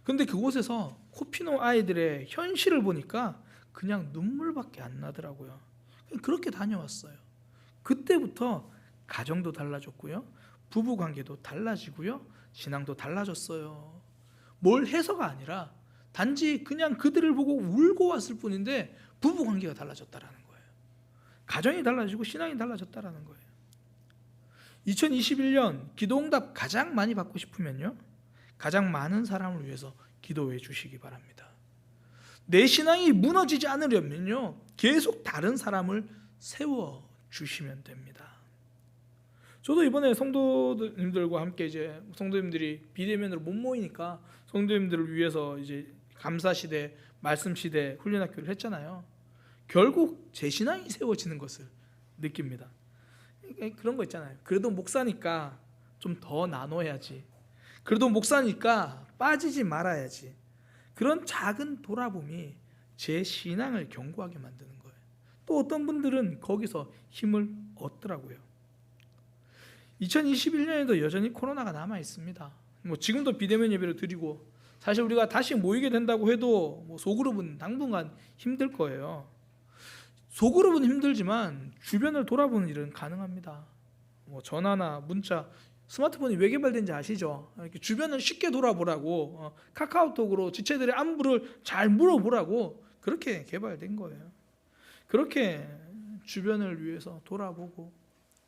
그런데 그곳에서 코피노 아이들의 현실을 보니까 그냥 눈물밖에 안 나더라고요. 그렇게 다녀왔어요. 그때부터 가정도 달라졌고요, 부부 관계도 달라지고요, 신앙도 달라졌어요. 뭘 해서가 아니라 단지 그냥 그들을 보고 울고 왔을 뿐인데 부부 관계가 달라졌다라는 거예요. 가정이 달라지고 신앙이 달라졌다라는 거예요. 2021년 기도응답 가장 많이 받고 싶으면요, 가장 많은 사람을 위해서 기도해 주시기 바랍니다. 내 신앙이 무너지지 않으려면요, 계속 다른 사람을 세워 주시면 됩니다. 저도 이번에 성도님들과 함께 이제 성도님들이 비대면으로 못 모이니까 성도님들을 위해서 이제 감사 시대, 말씀 시대, 훈련 학교를 했잖아요. 결국 제 신앙이 세워지는 것을 느낍니다. 그런 거 있잖아요. 그래도 목사니까 좀 더 나눠야지. 그래도 목사니까 빠지지 말아야지. 그런 작은 돌아봄이 제 신앙을 견고하게 만드는 거예요. 또 어떤 분들은 거기서 힘을 얻더라고요. 2021년에도 여전히 코로나가 남아 있습니다. 지금도 비대면 예배를 드리고, 사실 우리가 다시 모이게 된다고 해도 소그룹은 당분간 힘들 거예요. 소그룹은 힘들지만 주변을 돌아보는 일은 가능합니다. 전화나 문자, 스마트폰이 왜 개발된지 아시죠? 이렇게 주변을 쉽게 돌아보라고, 카카오톡으로 지체들의 안부를 잘 물어보라고 그렇게 개발된 거예요. 그렇게 주변을 위해서 돌아보고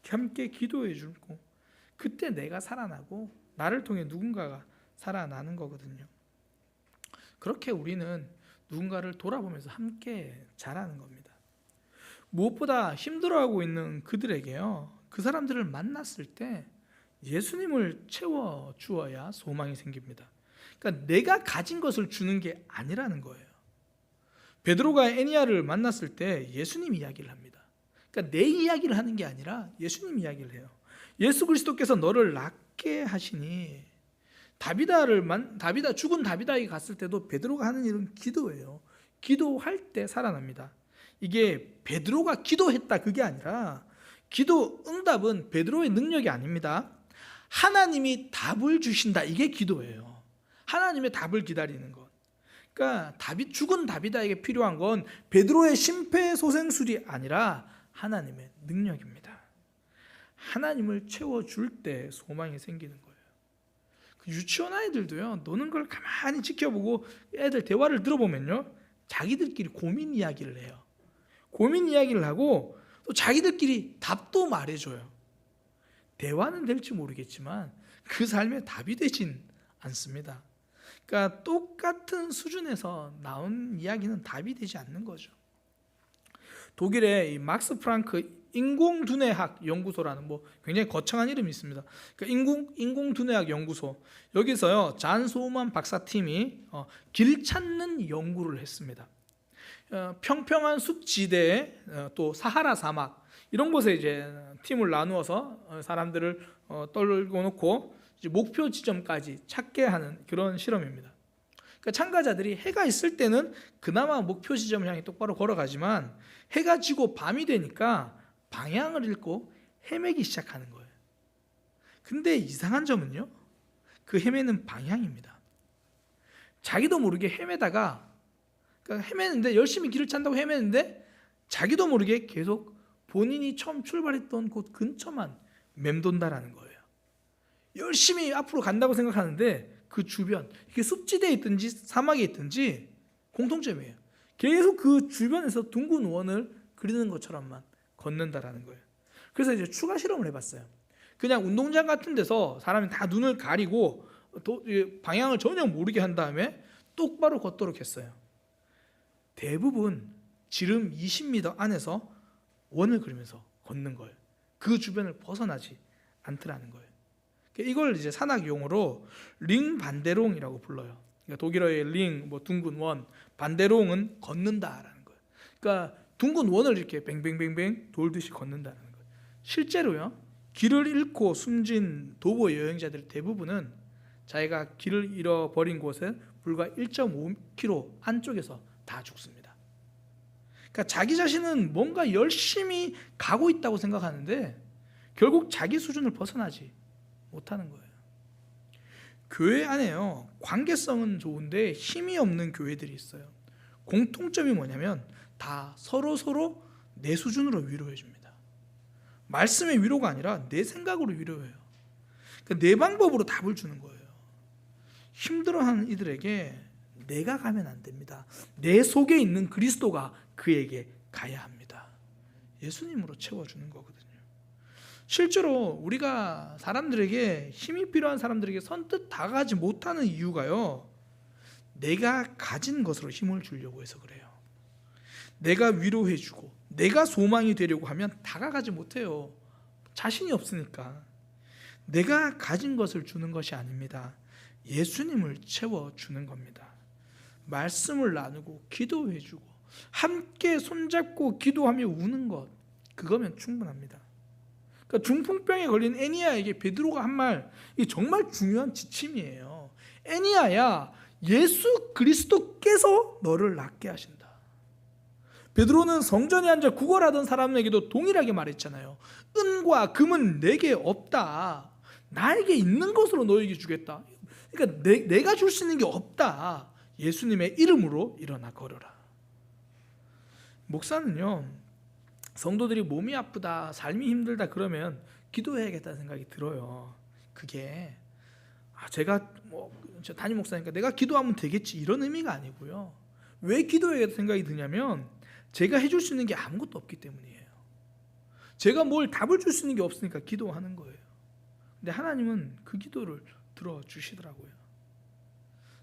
함께 기도해 주고, 그때 내가 살아나고 나를 통해 누군가가 살아나는 거거든요. 그렇게 우리는 누군가를 돌아보면서 함께 자라는 겁니다. 무엇보다 힘들어하고 있는 그들에게요, 그 사람들을 만났을 때 예수님을 채워 주어야 소망이 생깁니다. 그러니까 내가 가진 것을 주는 게 아니라는 거예요. 베드로가 애니야를 만났을 때 예수님 이야기를 합니다. 그러니까 내 이야기를 하는 게 아니라 예수님 이야기를 해요. 예수 그리스도께서 너를 낫게 하시니, 죽은 다비다에게 갔을 때도 베드로가 하는 일은 기도예요. 기도할 때 살아납니다. 이게 베드로가 기도했다 그게 아니라, 기도 응답은 베드로의 능력이 아닙니다. 하나님이 답을 주신다, 이게 기도예요. 하나님의 답을 기다리는 것. 그러니까 죽은 다윗에게 필요한 건 베드로의 심폐소생술이 아니라 하나님의 능력입니다. 하나님을 채워줄 때 소망이 생기는 거예요. 그 유치원 아이들도요, 노는 걸 가만히 지켜보고 애들 대화를 들어보면요, 자기들끼리 고민 이야기를 해요. 고민 이야기를 하고 또 자기들끼리 답도 말해줘요. 대화는 될지 모르겠지만 그 삶에 답이 되진 않습니다. 그러니까 똑같은 수준에서 나온 이야기는 답이 되지 않는 거죠. 독일의 이 막스 프랑크 인공두뇌학 연구소라는 굉장히 거창한 이름이 있습니다. 그러니까 인공두뇌학 연구소, 여기서요 잔 소우만 박사팀이 길 찾는 연구를 했습니다. 평평한 숲지대, 또 사하라 사막 이런 곳에 이제 팀을 나누어서 사람들을 떨고 놓고 이제 목표 지점까지 찾게 하는 그런 실험입니다. 그러니까 참가자들이 해가 있을 때는 그나마 목표 지점을 향해 똑바로 걸어가지만 해가 지고 밤이 되니까 방향을 잃고 헤매기 시작하는 거예요. 근데 이상한 점은요, 그 헤매는 방향입니다. 자기도 모르게 헤매다가, 그러니까 헤매는데 열심히 길을 찾는다고 헤매는데 자기도 모르게 계속 본인이 처음 출발했던 곳 근처만 맴돈다라는 거예요. 열심히 앞으로 간다고 생각하는데 그 주변, 이게 숲지대에 있든지 사막에 있든지 공통점이에요. 계속 그 주변에서 둥근 원을 그리는 것처럼만 걷는다라는 거예요. 그래서 이제 추가 실험을 해봤어요. 그냥 운동장 같은 데서 사람이 다 눈을 가리고 방향을 전혀 모르게 한 다음에 똑바로 걷도록 했어요. 대부분 지름 20m 안에서 원을 그리면서 걷는 거예요. 그 주변을 벗어나지 않더라는 거예요. 이걸 이제 산악 용어로 링 반대롱이라고 불러요. 그러니까 독일어의 링, 둥근 원, 반대롱은 걷는다라는 거예요. 그러니까 둥근 원을 이렇게 뱅뱅뱅뱅 돌듯이 걷는다는 거예요. 실제로요, 길을 잃고 숨진 도보 여행자들 대부분은 자기가 길을 잃어버린 곳에 불과 1.5km 안쪽에서 다 죽습니다. 그러니까 자기 자신은 뭔가 열심히 가고 있다고 생각하는데 결국 자기 수준을 벗어나지 못하는 거예요. 교회 안에요, 관계성은 좋은데 힘이 없는 교회들이 있어요. 공통점이 뭐냐면 다 서로 내 수준으로 위로해 줍니다. 말씀의 위로가 아니라 내 생각으로 위로해요. 그러니까 내 방법으로 답을 주는 거예요. 힘들어하는 이들에게 내가 가면 안 됩니다. 내 속에 있는 그리스도가 그에게 가야 합니다. 예수님으로 채워주는 거거든요. 실제로 우리가 사람들에게, 힘이 필요한 사람들에게 선뜻 다가가지 못하는 이유가요, 내가 가진 것으로 힘을 주려고 해서 그래요. 내가 위로해주고 내가 소망이 되려고 하면 다가가지 못해요. 자신이 없으니까. 내가 가진 것을 주는 것이 아닙니다. 예수님을 채워주는 겁니다. 말씀을 나누고 기도해주고 함께 손잡고 기도하며 우는 것, 그거면 충분합니다. 그러니까 중풍병에 걸린 애니야에게 베드로가 한 말, 이게 정말 중요한 지침이에요. 애니야야, 예수 그리스도께서 너를 낫게 하신다. 베드로는 성전에 앉아 구걸하던 사람에게도 동일하게 말했잖아요. 은과 금은 내게 없다. 나에게 있는 것으로 너에게 주겠다. 그러니까 내가 줄 수 있는 게 없다. 예수님의 이름으로 일어나 걸어라. 목사는요, 성도들이 몸이 아프다, 삶이 힘들다 그러면 기도해야겠다는 생각이 들어요. 그게 제가 담임 목사니까 내가 기도하면 되겠지 이런 의미가 아니고요. 왜 기도해야겠다는 생각이 드냐면 제가 해줄 수 있는 게 아무것도 없기 때문이에요. 제가 뭘 답을 줄 수 있는 게 없으니까 기도하는 거예요. 근데 하나님은 그 기도를 들어주시더라고요.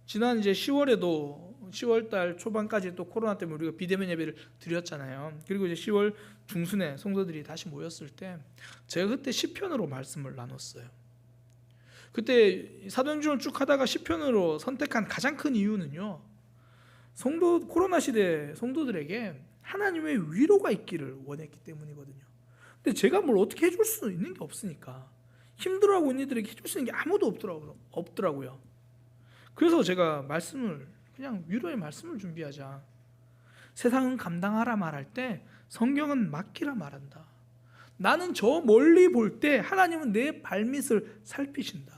지난 이제 10월달 초반까지 또 코로나 때문에 우리가 비대면 예배를 드렸잖아요. 그리고 이제 10월 중순에 성도들이 다시 모였을 때 제가 그때 시편으로 말씀을 나눴어요. 그때 사도행전을 쭉 하다가 시편으로 선택한 가장 큰 이유는요, 코로나 시대 성도들에게 하나님의 위로가 있기를 원했기 때문이거든요. 근데 제가 뭘 어떻게 해줄 수 있는 게 없으니까, 힘들어하고 있는 이들에게 해줄 수 있는 게 아무도 없더라고요. 그래서 제가 그냥 위로의 말씀을 준비하자. 세상은 감당하라 말할 때 성경은 맡기라 말한다. 나는 저 멀리 볼 때 하나님은 내 발밑을 살피신다.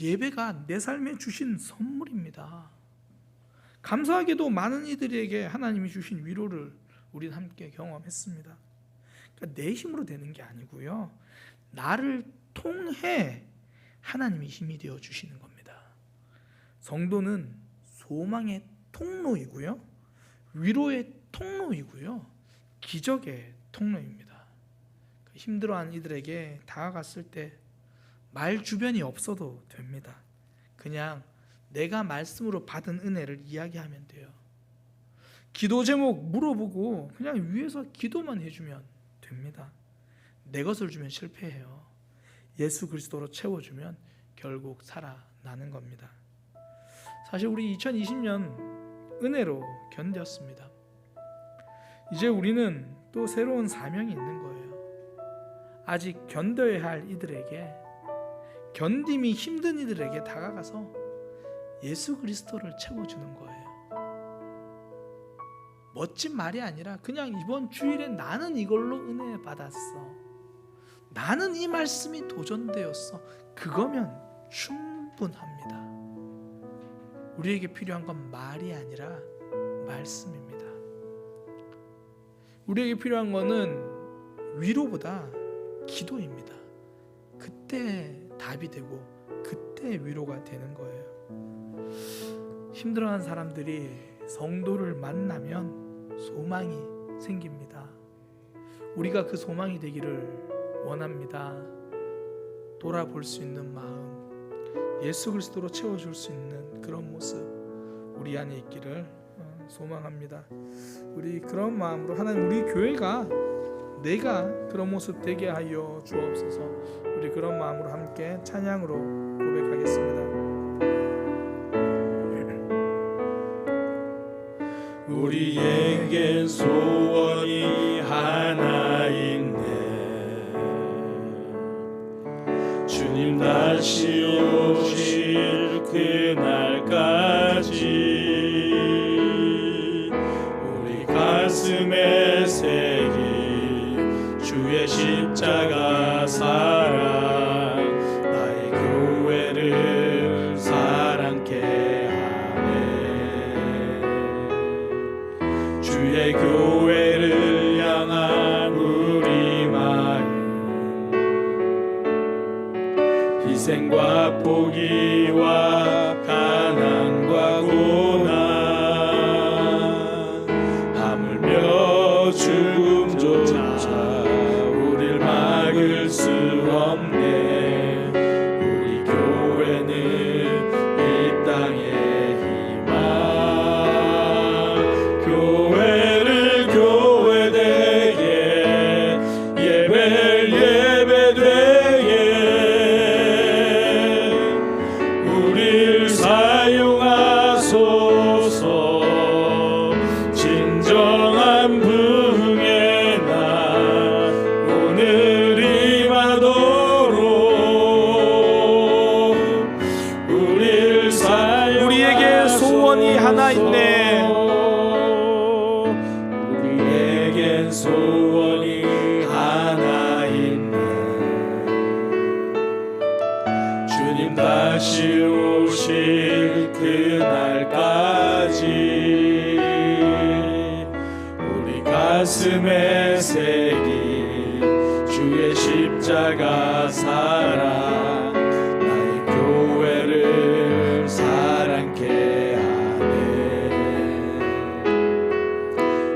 예배가 내 삶에 주신 선물입니다. 감사하게도 많은 이들에게 하나님이 주신 위로를 우리는 함께 경험했습니다. 그러니까 내 힘으로 되는 게 아니고요, 나를 통해 하나님이 힘이 되어 주시는 겁니다. 성도는 소망의 통로이고요, 위로의 통로이고요, 기적의 통로입니다. 힘들어하는 이들에게 다가갔을 때 말 주변이 없어도 됩니다. 그냥 내가 말씀으로 받은 은혜를 이야기하면 돼요. 기도 제목 물어보고 그냥 위에서 기도만 해주면 됩니다. 내 것을 주면 실패해요. 예수 그리스도로 채워주면 결국 살아나는 겁니다. 사실 우리 2020년 은혜로 견뎠습니다. 이제 우리는 또 새로운 사명이 있는 거예요. 아직 견뎌야 할 이들에게, 견딤이 힘든 이들에게 다가가서 예수 그리스도를 채워주는 거예요. 멋진 말이 아니라 그냥 이번 주일에 나는 이걸로 은혜 받았어, 나는 이 말씀이 도전되었어, 그거면 충분합니다. 우리에게 필요한 건 말이 아니라 말씀입니다. 우리에게 필요한 거는 위로보다 기도입니다. 그때 답이 되고 그때 위로가 되는 거예요. 힘들어하는 사람들이 성도를 만나면 소망이 생깁니다. 우리가 그 소망이 되기를 원합니다. 돌아볼 수 있는 마음, 예수 그리스도로 채워줄 수 있는 그런 모습 우리 안에 있기를 소망합니다. 우리 그런 마음으로 하나님, 우리 교회가 내가 그런 모습 되게 하여 주옵소서. 우리 그런 마음으로 함께 찬양으로 고백하겠습니다. 우리에겐 소원이 하나 있네. 주님 다시 오실 그날까지 우리 가슴에 새긴 주의 십자가 사랑, 나의 교회를 사랑케 하네. 주의 교회를 향한 우리 마음, 희생과 포기와 가난과 고난, 하물며 죽음조차 우릴 막을 수 없네. 우리 교회는 이 땅의 희망, 교회를 교회되게, 예배를 예배되게 우릴 사용하소서. 진정한 부흥의 날 오늘 임하도록 우릴 사용하소서. 우리에게 소원이 하나 있네. 우리에겐 소원이 하나 있네. 주님 다시 오실 그날까지 우리 가슴에 새긴 주의 십자가 사랑, 나의 교회를 사랑케 하네.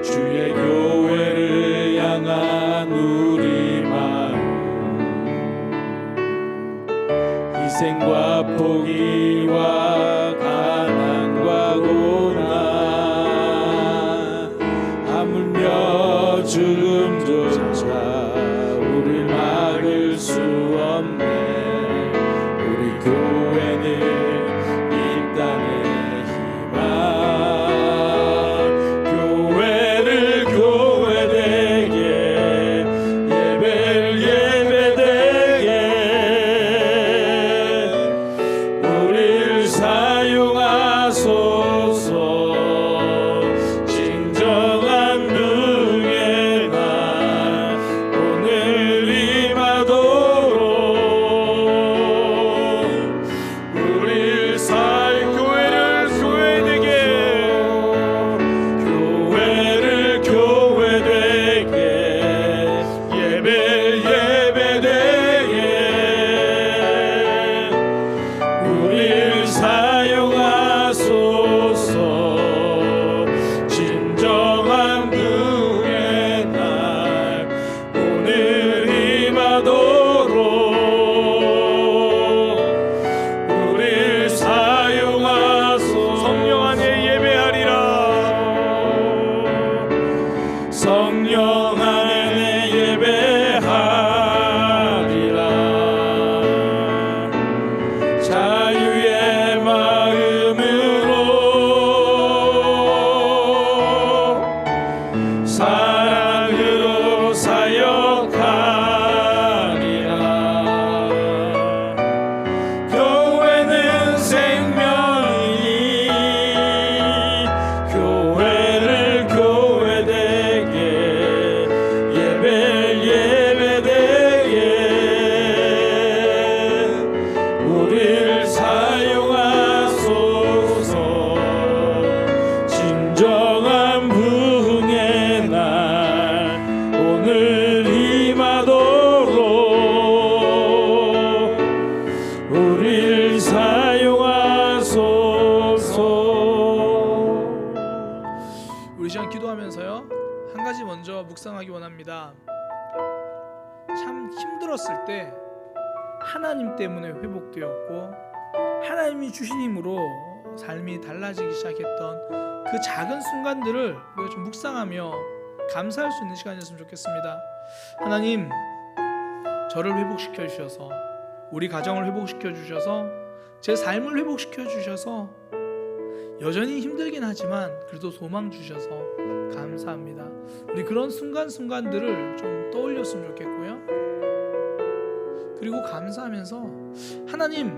주의 교회를 향한 우리 마음, 희생과 포기와 가난과 고난, 하물며 죽음조차 우릴 막을 수 없네. 우리 교회는 이 땅의 희망, 교회를 교회되게, 예배를 예배되게 우릴 사용하소서. 진정한 부흥의 날 오늘 임하도록 묵상하기 원합니다. 참 힘들었을 때 하나님 때문에 회복되었고 하나님이 주신 힘으로 삶이 달라지기 시작했던 그 작은 순간들을 우리가 좀 묵상하며 감사할 수 있는 시간이었으면 좋겠습니다. 하나님, 저를 회복시켜 주셔서, 우리 가정을 회복시켜 주셔서, 제 삶을 회복시켜 주셔서, 여전히 힘들긴 하지만 그래도 소망 주셔서 감사합니다. 우리 그런 순간순간들을 좀 떠올렸으면 좋겠고요. 그리고 감사하면서 하나님,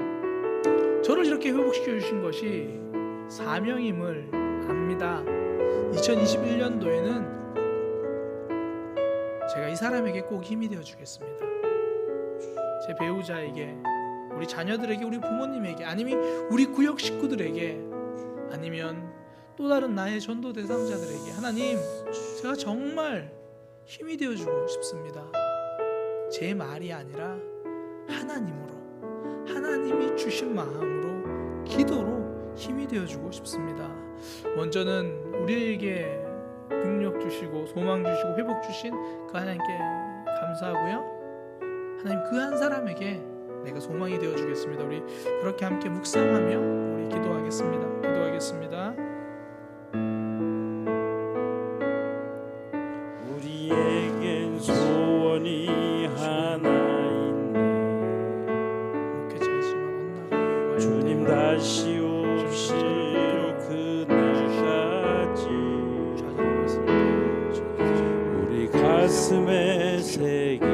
저를 이렇게 회복시켜 주신 것이 사명임을 압니다. 2021년도에는 제가 이 사람에게 꼭 힘이 되어 주겠습니다. 제 배우자에게, 우리 자녀들에게, 우리 부모님에게, 아니면 우리 구역 식구들에게, 아니면 또 다른 나의 전도 대상자들에게 하나님, 제가 정말 힘이 되어주고 싶습니다. 제 말이 아니라 하나님으로, 하나님이 주신 마음으로, 기도로 힘이 되어주고 싶습니다. 먼저는 우리에게 능력 주시고 소망 주시고 회복 주신 그 하나님께 감사하고요. 하나님, 그 한 사람에게 내가 소망이 되어주겠습니다. 우리 그렇게 함께 묵상하며 우리 기도하겠습니다. 우리에겐 소원이 하나 있네. 주님 다시 오실 그날까지 우리 가슴에 새긴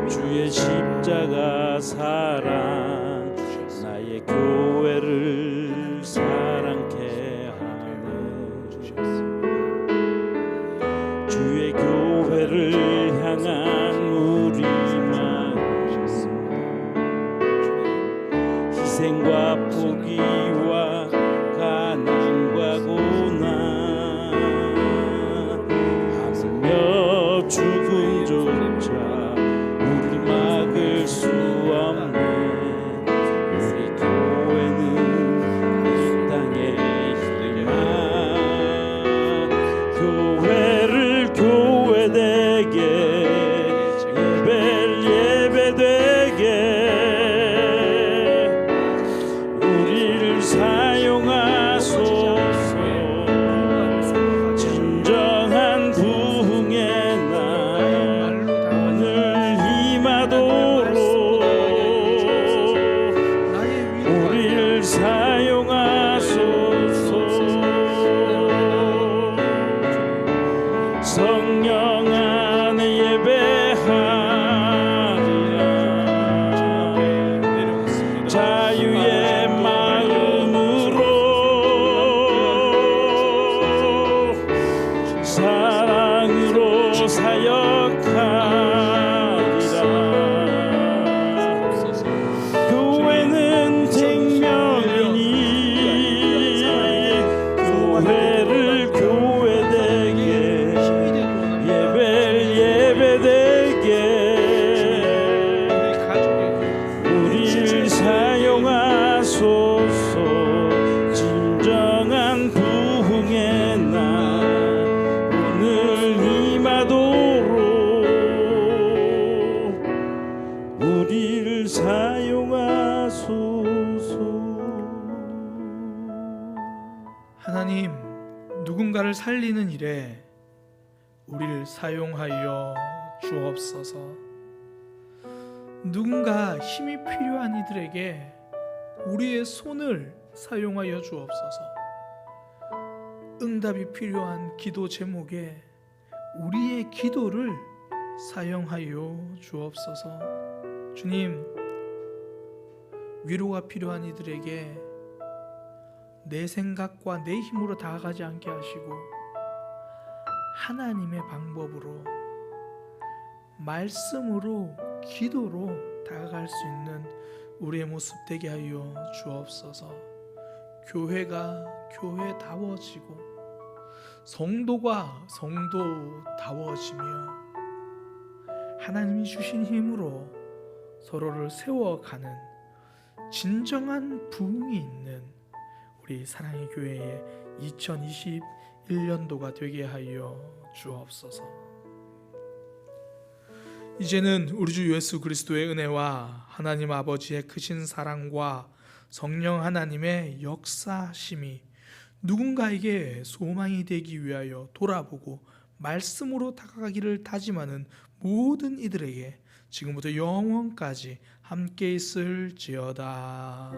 주의 십자가 사랑, 나의 교회를 사랑케 하네. 주의 교회를 향한 우리 마음, 희생과 포기와 가난과 고난, 하며 죽음조차 우리 막을 수 없네. 우리 교회는 이 땅의 희망, 교회를 교회되게, 예배되게, 우리를 사용하소서. 진정한 부흥의 날 오늘 임하도록 우리를 사용하소서. 성령 안에 예배하리라. 자유의 마음으로 사랑으로 사역하리라. 교회는 생명이니 교회를 교회되게, 예배되게, 우리를 사용하소서. 진정한 부흥의 날 오늘 임하도록 우리를 사용하소서. 하나님, 누군가를 살리는 일에 우리를 사용하여 주옵소서. 누군가 힘이 필요한 이들에게 우리의 손을 사용하여 주옵소서. 응답이 필요한 기도 제목에 우리의 기도를 사용하여 주옵소서. 주님, 위로가 필요한 이들에게 내 생각과 내 힘으로 다가가지 않게 하시고 하나님의 방법으로, 말씀으로, 기도로 다가갈 수 있는 우리의 모습 되게 하여 주옵소서. 교회가 교회다워지고 성도가 성도다워지며 하나님이 주신 힘으로 서로를 세워가는 진정한 부흥이 있는 우리 사랑의 교회의 2021년도가 되게 하여 주옵소서. 이제는 우리 주 예수 그리스도의 은혜와 하나님 아버지의 크신 사랑과 성령 하나님의 역사심이 누군가에게 소망이 되기 위하여 돌아보고 말씀으로 다가가기를 다짐하는 모든 이들에게 지금부터 영원까지 함께 있을지어다.